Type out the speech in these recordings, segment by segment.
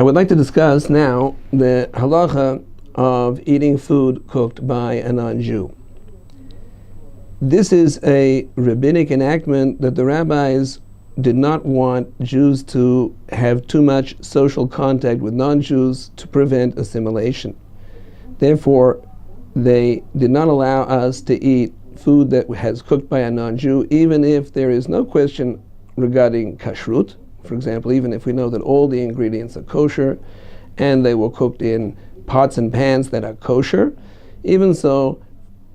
would like to discuss now the halacha of eating food cooked by a non-Jew. This is a rabbinic enactment that the rabbis did not want Jews to have too much social contact with non-Jews to prevent assimilation. Therefore, they did not allow us to eat food that has cooked by a non-Jew, even if there is no question regarding kashrut. For example, even if we know that all the ingredients are kosher and they were cooked in pots and pans that are kosher, even so,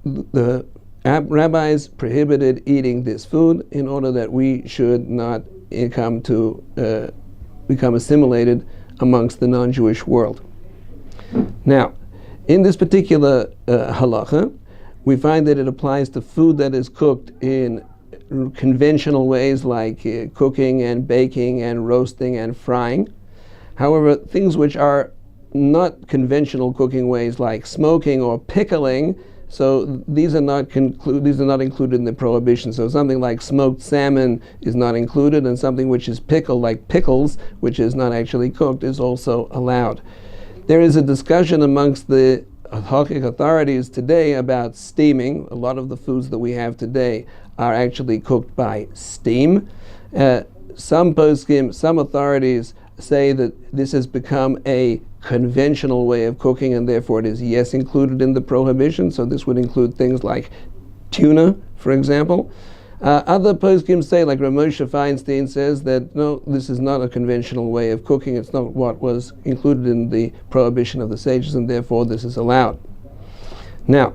the rabbis prohibited eating this food in order that we should not become assimilated amongst the non-Jewish world. Now, in this particular halacha, we find that it applies to food that is cooked in conventional ways like cooking and baking and roasting and frying. However, things which are not conventional cooking ways like smoking or pickling, so these are not included in the prohibition. So something like smoked salmon is not included, and something which is pickled, like pickles, which is not actually cooked, is also allowed. There is a discussion amongst the halachic authorities today about steaming. A lot of the foods that we have today are actually cooked by steam. Some poskim, some authorities say that this has become a conventional way of cooking, and therefore it is included in the prohibition. So this would include things like tuna, for example. Other poskim say, like Rav Moshe Feinstein says, that no, this is not a conventional way of cooking. It's not what was included in the prohibition of the sages, and therefore this is allowed. Now,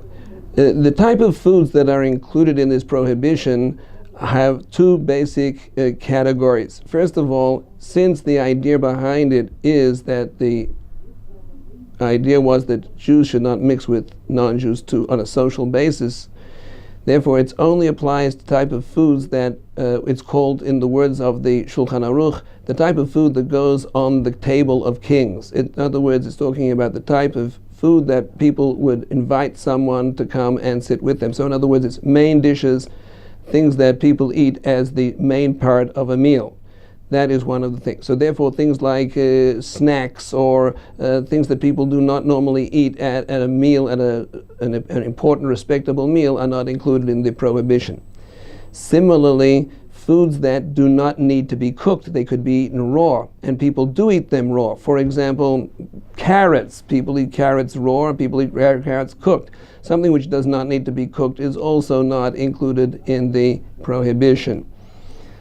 the type of foods that are included in this prohibition have two basic categories. First of all, since the idea behind it is that the idea was that Jews should not mix with non-Jews on a social basis, therefore it only applies to type of foods that it's called, in the words of the Shulchan Aruch, the type of food that goes on the table of kings. In other words, it's talking about the type of food that people would invite someone to come and sit with them. So in other words, it's main dishes, things that people eat as the main part of a meal. That is one of the things. So therefore, things like snacks or things that people do not normally eat at a meal, at an important, respectable meal, are not included in the prohibition. Similarly, foods that do not need to be cooked, they could be eaten raw, and people do eat them raw. For example, carrots. People eat carrots raw, people eat carrots cooked. Something which does not need to be cooked is also not included in the prohibition.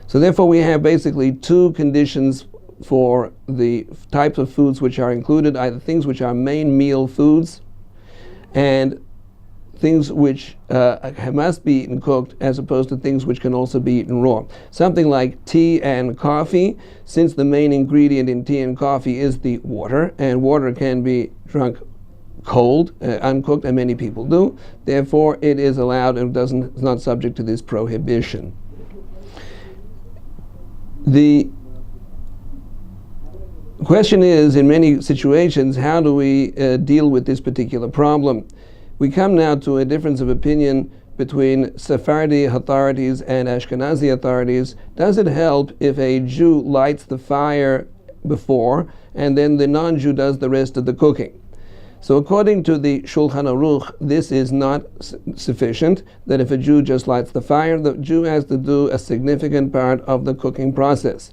So therefore we have basically two conditions for the types of foods which are included, either things which are main meal foods and things which must be eaten cooked, as opposed to things which can also be eaten raw. Something like tea and coffee, since the main ingredient in tea and coffee is the water, and water can be drunk cold, uncooked, and many people do, therefore it is allowed and is not subject to this prohibition. The question is, in many situations, how do we deal with this particular problem? We come now to a difference of opinion between Sephardi authorities and Ashkenazi authorities. Does it help if a Jew lights the fire before and then the non-Jew does the rest of the cooking? So according to the Shulchan Aruch, this is not sufficient, that if a Jew just lights the fire, the Jew has to do a significant part of the cooking process.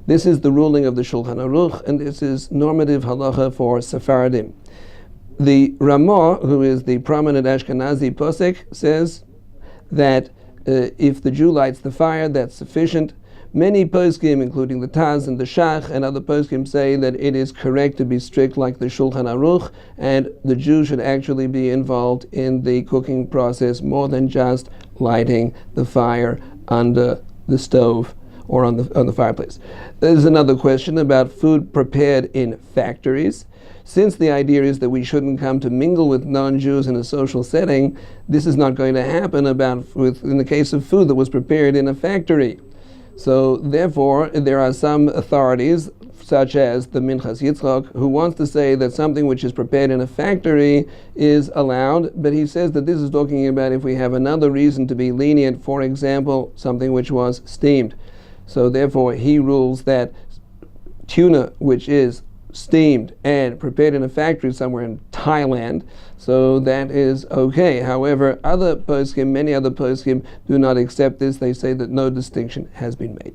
This is the ruling of the Shulchan Aruch, and this is normative halacha for Sephardim. The Ramah, who is the prominent Ashkenazi posek, says that if the Jew lights the fire, that's sufficient. Many poskim, including the Taz and the Shach and other poskim, say that it is correct to be strict like the Shulchan Aruch, and the Jew should actually be involved in the cooking process more than just lighting the fire under the stove or on the fireplace. There's another question about food prepared in factories. Since the idea is that we shouldn't come to mingle with non-Jews in a social setting, this is not going to happen in the case of food that was prepared in a factory. So therefore, there are some authorities, such as the Minchas Yitzchak, who wants to say that something which is prepared in a factory is allowed, but he says that this is talking about if we have another reason to be lenient, for example, something which was steamed. So therefore, he rules that tuna, which is steamed and prepared in a factory somewhere in Thailand, so that is okay. However, many other poskim do not accept this. They say that no distinction has been made.